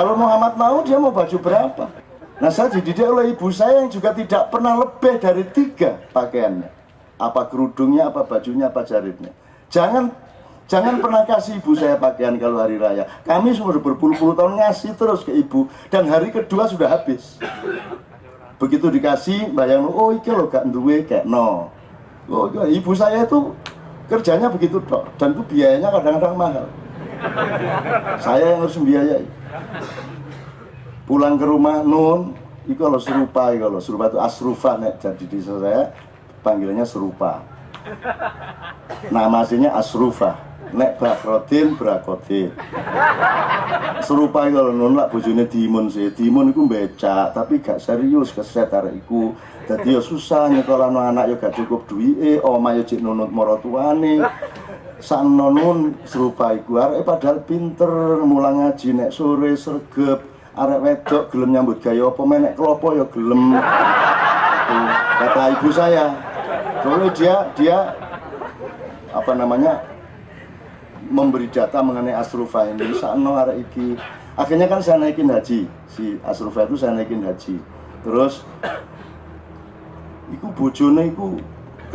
Kalau Muhammad mau, dia mau baju berapa? Nah, saya dididik oleh ibu saya yang juga tidak pernah lebih dari 3 pakaiannya. Apa kerudungnya, apa bajunya, apa jaritnya. Jangan pernah kasih ibu saya pakaian kalau hari raya. Kami sudah berpuluh-puluh tahun ngasih terus ke ibu, dan hari kedua sudah habis. Begitu dikasih, bayang, oh iki lo gak duwe kayak no. Oh, ibu saya itu kerjanya begitu dok, dan itu biayanya kadang-kadang mahal. Saya yang harus membiayai. Pulang ke rumah nun, itu kalau serupa itu asrufa, nek jadi di saya panggilannya serupa. Nama aslinya asrufa, nek bakrotin brakotin. Serupa itu kalau nun lah bojone dimun sih, dimun itu becak, tapi gak serius keset arek iku. Jadi ya susah nyekolahno anak ya gak cukup duwike, omah ya cek nunut maratuane. Sang nonun serupa iku arek padahal pinter, mulang ngaji nek sore sregep. Arek wedok gelem nyambut gawe apa menek klopo ya gelem. Kata ibu saya. Soalnya dia apa namanya memberi data mengenai Asrufa ini. Sakno arek iki. Akhirnya kan saya naikin haji. Si Asrufa itu saya naikin haji. Terus iku bojone iku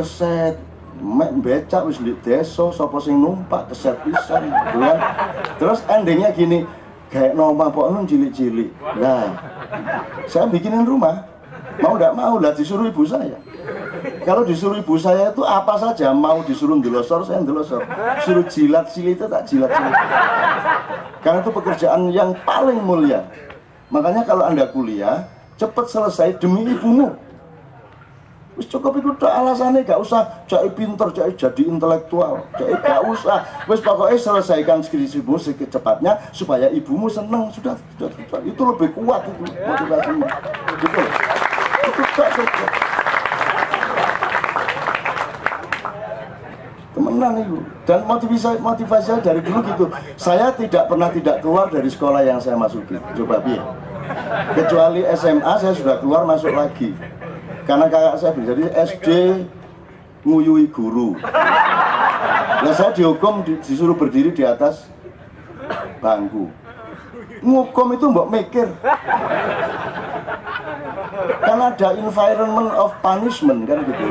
keset mek becak wis ndek desa, sapa sing numpak keset pisan. Terus endingnya gini, kayak nomah pokoknya cilik-cilik. Nah, saya bikinin rumah, mau tidak mau lah disuruh ibu saya. Kalau disuruh ibu saya itu apa saja, mau disuruh ndelosor saya ndelosor, suruh jilat silit itu tak jilat silit. Karena itu pekerjaan yang paling mulia. Makanya kalau Anda kuliah cepat selesai demi ibumu. Wis cukup itu tak alasannya, gak usah cai pinter, cai jadi intelektual, cai gak usah. Wis pokoknya selesaikan skripsimu secepatnya supaya ibumu seneng. Sudah. Itu lebih kuat itu motivasinya. Gitu. Itu tak cukup. Temenan itu. Dan motivasi dari dulu gitu. Saya tidak pernah tidak keluar dari sekolah yang saya masuki. Coba piye. Kecuali SMA saya sudah keluar masuk lagi. Karena kakak saya jadi SD nguyui guru. Nah saya dihukum disuruh berdiri di atas bangku. Ngukum itu mbok mikir. Karena ada environment of punishment kan gitu.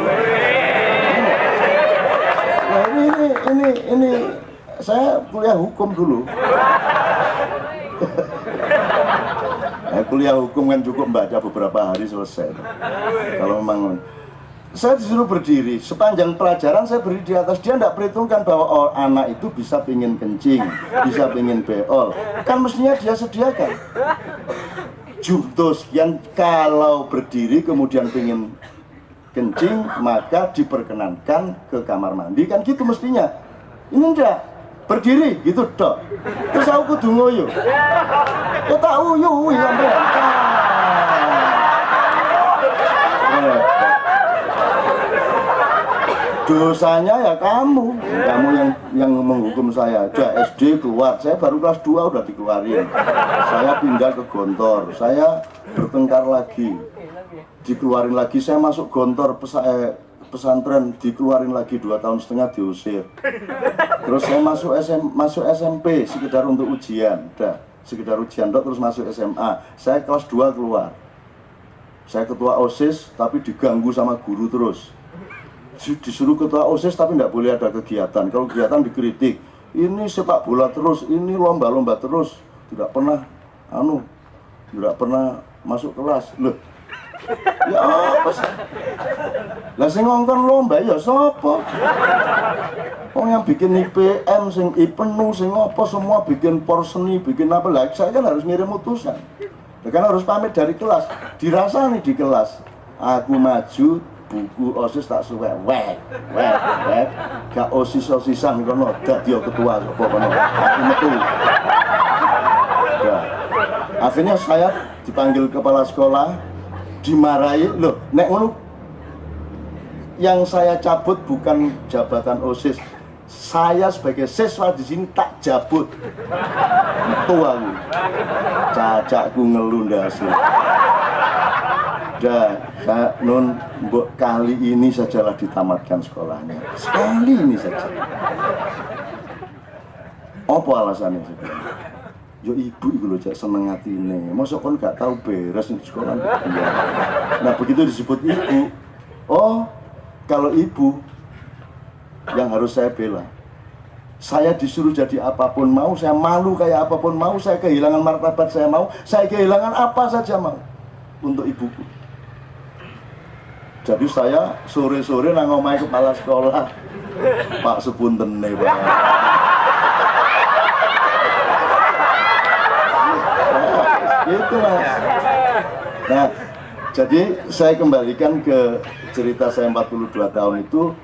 Nah ini saya kuliah hukum dulu. Kuliah hukum kan cukup baca beberapa hari selesai. Kalau memang saya disuruh berdiri, sepanjang pelajaran saya berdiri di atas, dia tidak perhitungkan bahwa anak itu bisa pingin kencing, bisa pingin beol, kan mestinya dia sediakan. Jumto sekian, kalau berdiri kemudian pingin kencing, maka diperkenankan ke kamar mandi, kan gitu mestinya. Ini enggak. Berdiri gitu dok. Terus aku kudu ngoyo. Ya tak uyu ya mereka. Dosanya ya kamu yang menghukum saya. Udah SD keluar, saya baru kelas 2 udah dikeluarin. Saya pindah ke Gontor, saya bertengkar lagi, dikeluarin lagi. Saya masuk Gontor pesantren, dikeluarin lagi 2,5 tahun diusir. Terus saya masuk SMP sekedar untuk ujian, udah sekedar ujian dok, terus masuk SMA. Saya kelas 2 keluar. Saya ketua OSIS tapi diganggu sama guru terus. Disuruh ketua OSIS tapi tidak boleh ada kegiatan. Kalau kegiatan dikritik. Ini sepak bola terus, ini lomba-lomba terus. Tidak pernah tidak pernah masuk kelas. Loh. Ya apa sih? Lah sing ngongkon lomba ya sapa? Wong yang bikin IPM, sing IPenu, sing apa semua bikin porseni, bikin apa lagi? Saya kan harus ngirim utusan. Kan harus pamit dari kelas. Dirasa nih di kelas. Aku maju, buku OSIS tak suwek, wek. Gak OSIS-OSISan kono, dadi ketua sapa kono. Aku metu. Ya. Akhirnya saya dipanggil kepala sekolah, dimarahi, loh, nek ngono yang saya cabut bukan jabatan OSIS. Saya sebagai siswa di sini tak jabut. Itu aku. Cacakku ngelundasi. Dan saya mbok kali ini sajalah ditamatkan sekolahnya. Sekali ini saja. Apa alasannya sebenarnya? yo ibu itu loh, cak seneng hati ini. Masa kon gak tahu beres di sekolah? Ya. Nah begitu disebut ibu, oh kalau ibu yang harus saya bela. Saya disuruh jadi apapun mau, saya malu kayak apapun mau, saya kehilangan martabat saya mau, saya kehilangan apa saja mau untuk ibuku. Jadi saya sore-sore nang omahe kepala sekolah, Pak sepunten nih Pak. Itu Mas. Nah, jadi saya kembalikan ke cerita saya 42 tahun itu.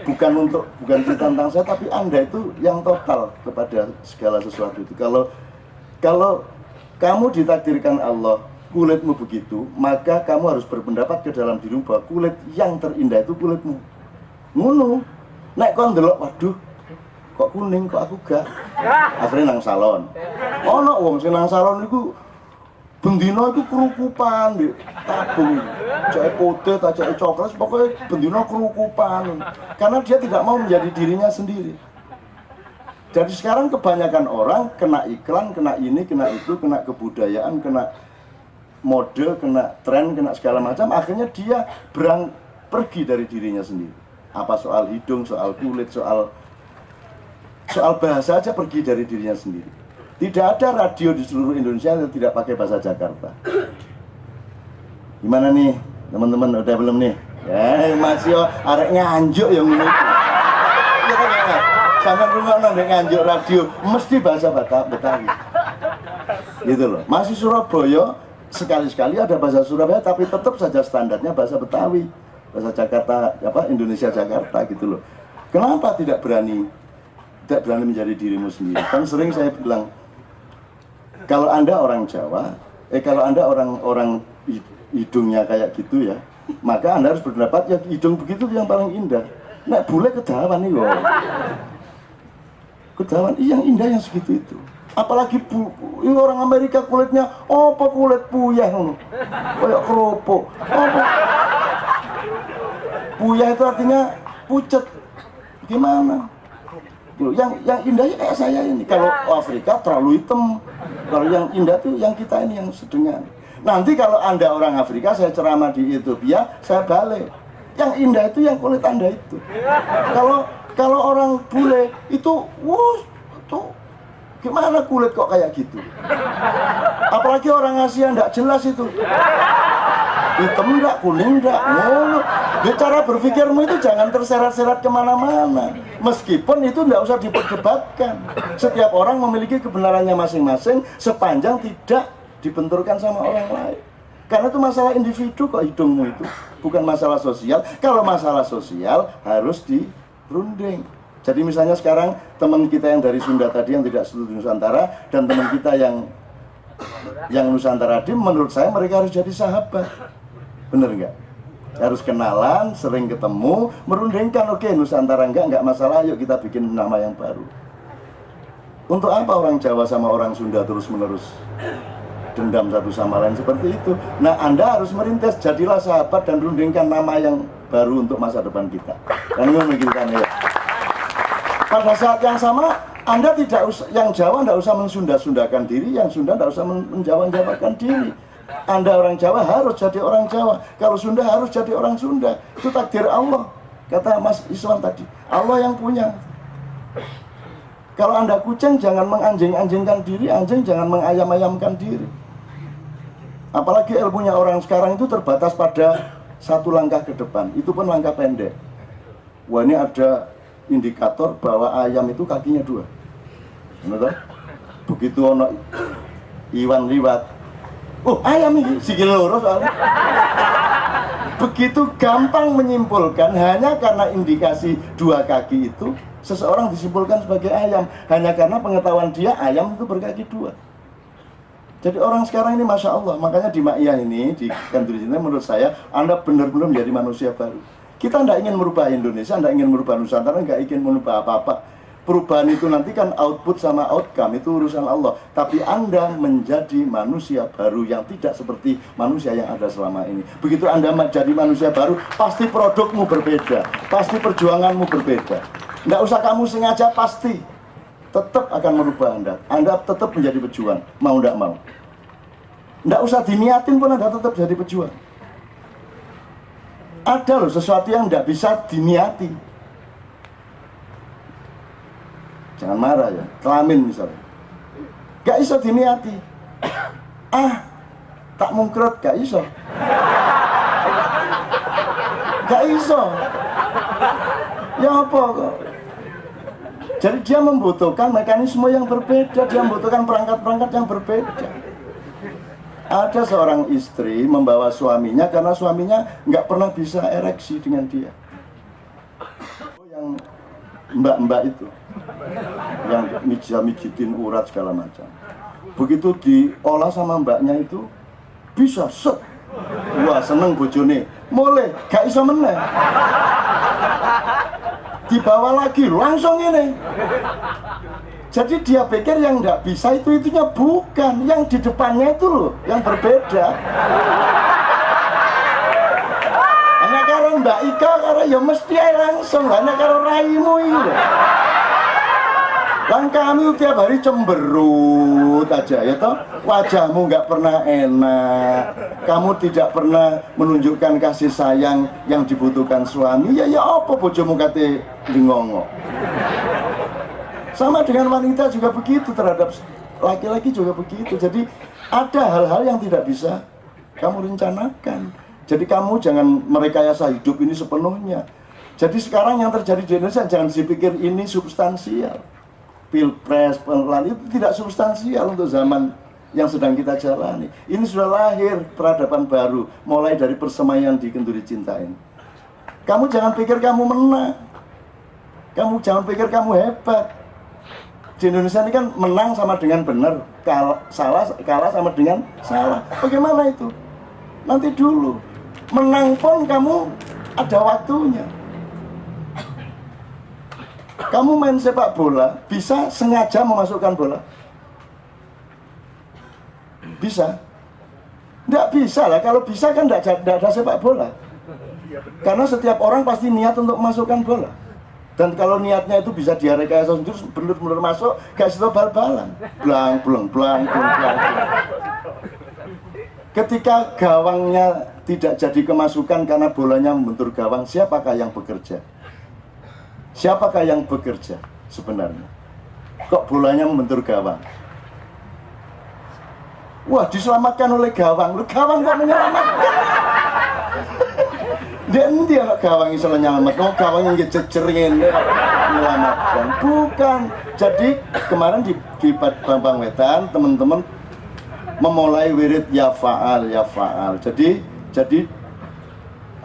Bukan cerita tentang saya, tapi Anda itu yang total kepada segala sesuatu itu. Kalau kamu ditakdirkan Allah kulitmu begitu, maka kamu harus berpendapat ke dalam dirimu bahwa kulit yang terindah itu kulitmu. Ngono. Nek kon ndelok, waduh, kok kuning, kok aku gak. Akhirnya nang salon. Ono wong sing nang salon iku bendino itu kerukupan di tabung, cek putih, cek coklat, pokoknya bendino kerukupan, karena dia tidak mau menjadi dirinya sendiri. Jadi sekarang kebanyakan orang kena iklan, kena ini, kena itu, kena kebudayaan, kena mode, kena tren, kena segala macam, akhirnya dia pergi dari dirinya sendiri. Apa soal hidung, soal kulit, soal bahasa aja pergi dari dirinya sendiri. Tidak ada radio di seluruh Indonesia yang tidak pakai bahasa Jakarta. Gimana nih teman-teman, udah belum nih? Ya masih arek nganjuk yang ini. Sampai rumah nanti nganjuk radio mesti bahasa Betawi. Gitu loh. Masih Surabaya sekali-sekali ada bahasa Surabaya, tapi tetap saja standarnya bahasa Betawi, bahasa Jakarta, Indonesia Jakarta gitu loh. Kenapa tidak berani menjadi dirimu sendiri? Kan sering saya bilang, kalau Anda orang Jawa, kalau Anda orang hidungnya kayak gitu ya, maka Anda harus berpendapat ya hidung begitu yang paling indah. Nek bule kedawan nih loh. Kedawan yang indah yang segitu itu. Apalagi orang Amerika kulitnya apa kulit puyah ngono. Kayak kerupuk. Puyah itu artinya pucet. Gimana? Yang indahnya kayak saya ini. Kalau Afrika terlalu hitam. Kalau yang indah tuh yang kita ini yang sedengan. Nanti kalau Anda orang Afrika, saya ceramah di Ethiopia, saya balik. Yang indah itu yang kulit Anda itu. Kalau orang bule itu, tuh gimana kulit kok kayak gitu? Apalagi orang Asia enggak jelas itu. Hitam enggak, kuning enggak, ngono. Cara berpikirmu itu jangan terseret-seret kemana-mana. Meskipun itu enggak usah diperdebatkan. Setiap orang memiliki kebenarannya masing-masing sepanjang tidak dibenturkan sama orang lain. Karena itu masalah individu kok hidungmu itu, bukan masalah sosial. Kalau masalah sosial harus dirunding. Jadi misalnya sekarang teman kita yang dari Sunda tadi yang tidak setuju Nusantara dan teman kita yang Nusantara tadi, menurut saya mereka harus jadi sahabat. Bener nggak? Harus kenalan, sering ketemu, merundingkan. Oke, Nusantara enggak masalah, yuk kita bikin nama yang baru. Untuk apa orang Jawa sama orang Sunda terus-menerus dendam satu sama lain seperti itu? Nah, Anda harus merintis, jadilah sahabat dan rundingkan nama yang baru untuk masa depan kita. Dan memikirkan ya. Pada saat yang sama, Anda tidak usah, yang Jawa tidak usah mensunda-sundakan diri, yang Sunda tidak usah menjawa-jawakan diri. Anda orang Jawa harus jadi orang Jawa, kalau Sunda harus jadi orang Sunda. Itu takdir Allah, kata Mas Iswan tadi. Allah yang punya. Kalau Anda kucing, jangan menganjing-anjingkan diri, anjing jangan mengayam-ayamkan diri. Apalagi ilmunya orang sekarang itu terbatas pada satu langkah ke depan, itu pun langkah pendek. Wah, ini ada indikator bahwa ayam itu kakinya 2. Benar? Begitu ono Iwan liwat, ayam ini sikil loro soalnya. Begitu gampang menyimpulkan hanya karena indikasi 2 kaki itu, seseorang disimpulkan sebagai ayam hanya karena pengetahuan dia ayam itu berkaki 2. Jadi orang sekarang ini Masya Allah, makanya di Ma'iyah ini, di kantor ini menurut saya Anda benar-benar menjadi manusia baru. Kita tidak ingin merubah Indonesia, tidak ingin merubah Nusantara, tidak ingin merubah apa-apa. Perubahan itu nanti kan output sama outcome, itu urusan Allah. Tapi Anda menjadi manusia baru yang tidak seperti manusia yang ada selama ini. Begitu Anda menjadi manusia baru, pasti produkmu berbeda, pasti perjuanganmu berbeda. Tidak usah kamu sengaja, pasti. tetap akan merubah Anda. Anda tetap menjadi pejuang, mau tidak mau. Tidak usah diniatin pun Anda tetap jadi pejuang. Ada loh sesuatu yang tidak bisa diniati. Jangan marah ya, kelamin misalnya. Gak iso diniati. Tak mungkrut, gak iso. Gak iso. Ya apa kok? Jadi dia membutuhkan mekanisme yang berbeda, dia membutuhkan perangkat-perangkat yang berbeda. Ada seorang istri membawa suaminya karena suaminya nggak pernah bisa ereksi dengan dia. Yang mbak-mbak itu, yang mijitin urat segala macam. Begitu diolah sama mbaknya itu, bisa set. Wah seneng bojone, mulai gak iso meneh. Dibawa lagi langsung ini. Jadi dia pikir yang tidak bisa itunya bukan, yang di depannya itu loh yang berbeda. Hanya karo Mbak Ika karo ya mesti langsung, hanya karo raimu itu. Kan kami tiap hari cemberut aja ya toh, wajahmu nggak pernah enak, kamu tidak pernah menunjukkan kasih sayang yang dibutuhkan suami, ya apa bojomu kate lingongo. Sama dengan wanita juga begitu, terhadap laki-laki juga begitu. Jadi ada hal-hal yang tidak bisa kamu rencanakan. Jadi kamu jangan merekayasa hidup ini sepenuhnya. Jadi sekarang yang terjadi di Indonesia jangan dipikir ini substansial. Pilpres, pengelolaan itu tidak substansial untuk zaman yang sedang kita jalani. Ini sudah lahir peradaban baru, mulai dari persemaian di Kenduri Cinta ini. Kamu jangan pikir kamu menang. Kamu jangan pikir kamu hebat. Di Indonesia ini kan menang sama dengan benar, kalah sama dengan salah. Bagaimana itu? Nanti dulu. Menang pun kamu ada waktunya. Kamu main sepak bola, bisa sengaja memasukkan bola? Bisa? Tidak bisa lah, kalau bisa kan tidak ada sepak bola. Karena setiap orang pasti niat untuk memasukkan bola. Dan kalau niatnya itu bisa direkayasa sendiri, benar-benar masuk, gak situ bal-balan. Blang. Ketika gawangnya tidak jadi kemasukan karena bolanya membentur gawang, siapakah yang bekerja? Siapakah yang bekerja sebenarnya? Kok bolanya membentur gawang? Wah, diselamatkan oleh gawang. Lu gawang kok menyelamatkan? Dia gawang iso nyelamat. Oh, gawang yang jecerin menyelamatkan. Bukan. Jadi kemarin di Bambang Wetan teman-teman memulai wirid ya faal. Jadi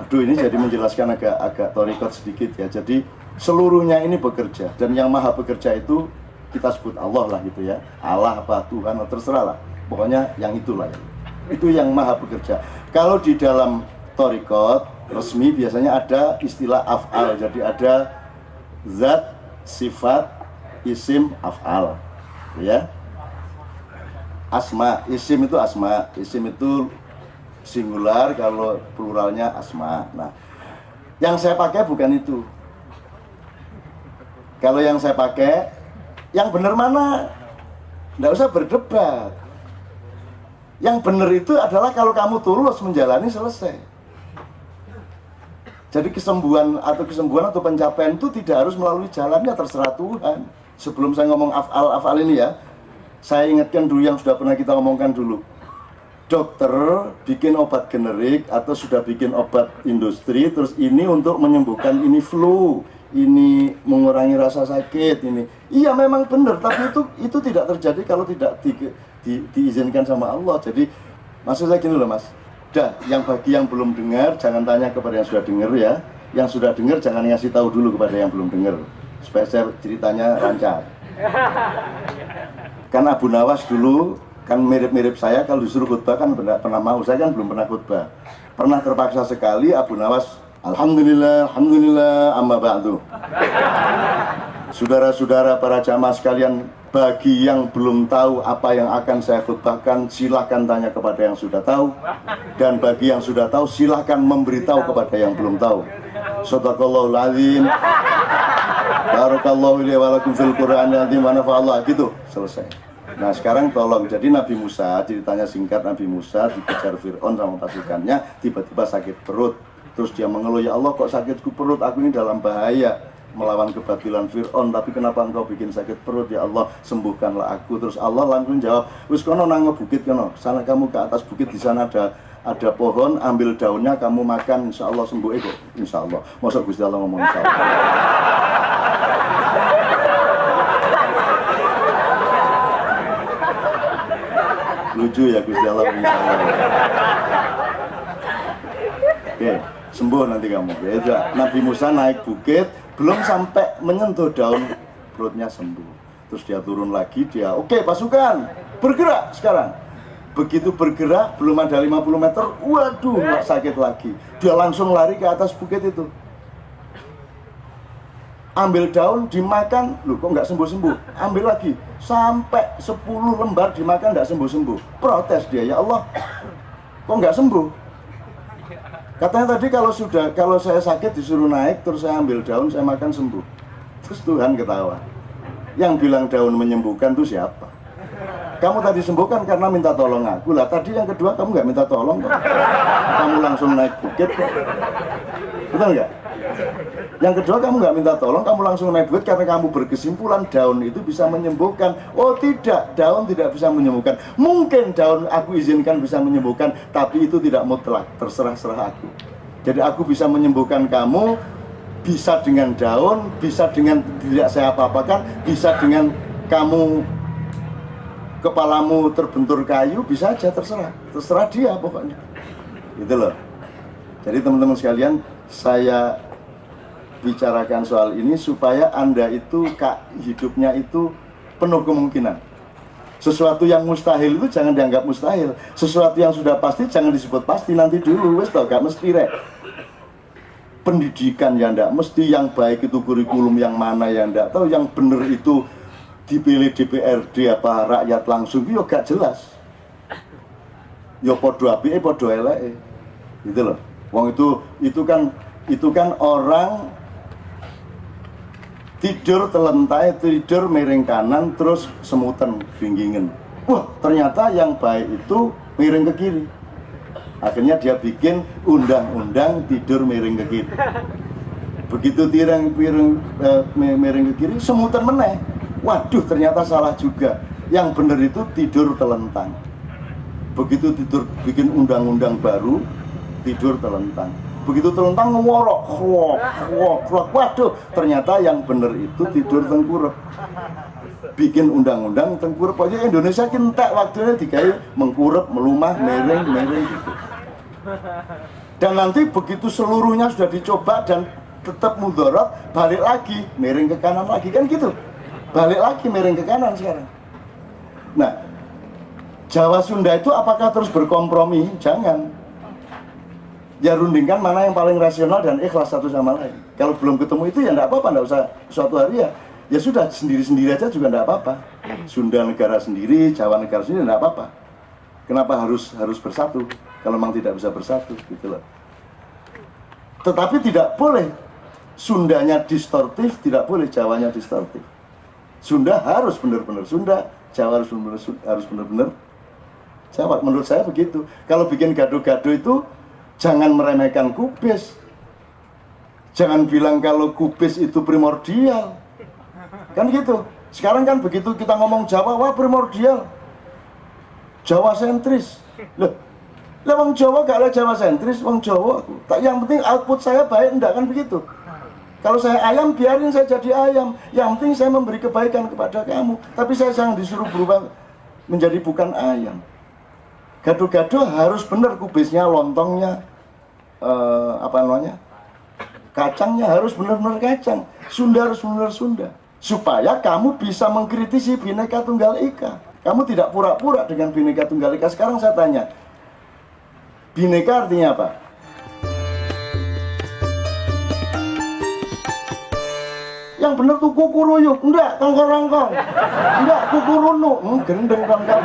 aduh ini jadi menjelaskan agak torikot sedikit ya. Jadi seluruhnya ini bekerja, dan yang maha bekerja itu kita sebut Allah lah gitu ya. Allah apa Tuhan, terserah lah. Pokoknya yang itulah ya. Itu yang maha bekerja. Kalau di dalam torikot resmi biasanya ada istilah af'al. Jadi ada zat, sifat, isim, af'al ya. Asma, isim itu asma. Isim itu singular, kalau pluralnya asma. Nah, yang saya pakai bukan itu. Kalau yang saya pakai, yang benar mana? Nggak usah berdebat. Yang benar itu adalah kalau kamu tulus menjalani, selesai. Jadi kesembuhan atau pencapaian itu tidak harus melalui jalannya, terserah Tuhan. Sebelum saya ngomong af'al ini ya, saya ingatkan dulu yang sudah pernah kita omongkan dulu. Dokter bikin obat generik atau sudah bikin obat industri, terus ini untuk menyembuhkan ini flu, ini mengurangi rasa sakit, ini iya memang benar, tapi itu tidak terjadi kalau tidak diizinkan sama Allah. Jadi maksud saya gini loh mas, yang bagi yang belum dengar jangan tanya kepada yang sudah dengar ya, yang sudah dengar jangan ngasih tahu dulu kepada yang belum dengar, supaya saya ceritanya lancar. Kan Abu Nawas dulu kan mirip-mirip saya, kalau disuruh khutbah kan pernah mau, saya kan belum pernah khutbah, pernah terpaksa sekali. Abu Nawas Alhamdulillah, amma ba'du. Saudara-saudara para jamaah sekalian, bagi yang belum tahu apa yang akan saya khutbahkan, silahkan tanya kepada yang sudah tahu. Dan bagi yang sudah tahu, silahkan memberitahu kepada yang belum tahu. Shadaqallahul azim. barakallahu li wa lakum fil Qur'an azim wa nafa'allahu gitu, selesai. Nah sekarang tolong, jadi Nabi Musa, ceritanya singkat, Nabi Musa dikejar Fir'aun sama pasukannya, tiba-tiba sakit perut. Terus dia mengeluh, ya Allah kok sakitku perut, aku ini dalam bahaya melawan kebatilan Fir'aun, tapi kenapa engkau bikin sakit perut, ya Allah sembuhkanlah aku. Terus Allah langsung jawab, wis kono nang bukit kono, sana kamu ke atas bukit, di sana ada pohon, ambil daunnya kamu makan, insya Allah sembuh. Kok insya Allah, masa Gusti Allah ngomong insya Allah. Lucu ya Gusti Allah, insya Allah. Oke, sembuh nanti kamu. Ya, Nabi Musa naik bukit, belum sampai menyentuh daun, perutnya sembuh. Terus dia turun lagi, dia oke, pasukan bergerak sekarang. Begitu bergerak, belum ada 50 meter, waduh, sakit lagi. Dia langsung lari ke atas bukit itu. Ambil daun, dimakan, loh kok nggak sembuh-sembuh. Ambil lagi, sampai 10 lembar dimakan nggak sembuh-sembuh. Protes dia, ya Allah, kok nggak sembuh? Katanya tadi kalau saya sakit disuruh naik, terus saya ambil daun, saya makan sembuh. Terus Tuhan ketawa. Yang bilang daun menyembuhkan itu siapa? Kamu tadi sembuhkan karena minta tolong aku. Lah tadi yang kedua kamu nggak minta tolong kok. Kamu langsung naik bukit kok. Betul nggak? Yang kedua kamu nggak minta tolong, kamu langsung naik bukit karena kamu berkesimpulan daun itu bisa menyembuhkan. Oh tidak, daun tidak bisa menyembuhkan. Mungkin daun aku izinkan bisa menyembuhkan, tapi itu tidak mutlak, terserah-serah aku. Jadi aku bisa menyembuhkan kamu, bisa dengan daun, bisa dengan tidak saya apa-apakan, bisa dengan kamu kepalamu terbentur kayu, bisa aja, terserah dia pokoknya. Gitu loh. Jadi teman-teman sekalian, saya bicarakan soal ini supaya Anda itu hidupnya itu penuh kemungkinan. Sesuatu yang mustahil itu jangan dianggap mustahil. Sesuatu yang sudah pasti jangan disebut pasti, nanti dulu wes tau gak mesti rek. Pendidikan ya ndak mesti, yang baik itu kurikulum yang mana ya ndak tahu, yang bener itu dipilih DPRD apa rakyat langsung, yo gak jelas. Yo podo apike podo eleke. Gitu loh. Wong itu kan orang tidur telentai, tidur miring kanan, terus semutan binggingen. Wah, ternyata yang baik itu miring ke kiri. Akhirnya dia bikin undang-undang tidur miring ke kiri. Begitu miring ke kiri, semutan meneh. Waduh, ternyata salah juga. Yang benar itu tidur telentang. Begitu tidur bikin undang-undang baru, tidur telentang. Begitu telentang ngorok, waduh, ternyata yang benar itu tidur tengkurap. Bikin undang-undang tengkurap aja, Indonesia kentek waktunya dikai mengkurap, melumah, mereng gitu. Dan nanti begitu seluruhnya sudah dicoba dan tetap mudarat, balik lagi miring ke kanan lagi, kan gitu. Balik lagi miring ke kanan sekarang. Nah, Jawa Sunda itu apakah terus berkompromi? Jangan. Ya rundingkan mana yang paling rasional dan ikhlas satu sama lain. Kalau belum ketemu itu ya enggak apa-apa, enggak usah suatu hari ya sudah, sendiri-sendiri aja juga enggak apa-apa. Sunda negara sendiri, Jawa negara sendiri enggak apa-apa. Kenapa harus bersatu? Kalau memang tidak bisa bersatu gitu loh. Tetapi tidak boleh Sundanya distortif, tidak boleh Jawanya distortif. Sunda harus benar-benar Sunda, Jawa harus benar-benar Jawa. Menurut saya begitu. Kalau bikin gaduh-gaduh itu jangan meremehkan kubis. Jangan bilang kalau kubis itu primordial. Kan gitu. Sekarang kan begitu kita ngomong Jawa, wah primordial. Jawa sentris. Loh, wong Jawa gak ada Jawa sentris, wong Jawa aku. Yang penting output saya baik, enggak kan begitu. Kalau saya ayam, biarin saya jadi ayam. Yang penting saya memberi kebaikan kepada kamu. Tapi saya jangan disuruh berubah menjadi bukan ayam. Gaduh-gaduh harus benar kubisnya, lontongnya, kacangnya harus benar-benar kacang. Sunda harus benar Sunda. Supaya kamu bisa mengkritisi Bhinneka Tunggal Ika. Kamu tidak pura-pura dengan Bhinneka Tunggal Ika. Sekarang saya tanya, Bhinneka artinya apa? Yang bener tuh kukuruyuk, enggak kongkong-kongkong, enggak kukurunu, gendeng kongkong.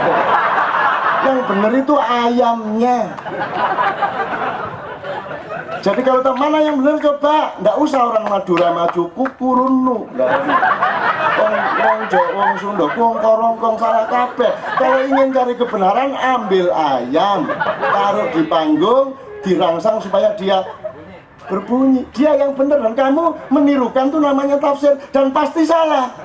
Yang bener itu ayamnya. Jadi kalau mana yang benar coba, nggak usah orang Madura maju kukurunu, nggak ada. Wong Jawa, wong Sunda, wong korongkong salah kabeh. Kalau ingin cari kebenaran, ambil ayam, taruh di panggung, dirangsang supaya dia berbunyi. Dia yang benar dan kamu menirukan tuh namanya tafsir dan pasti salah.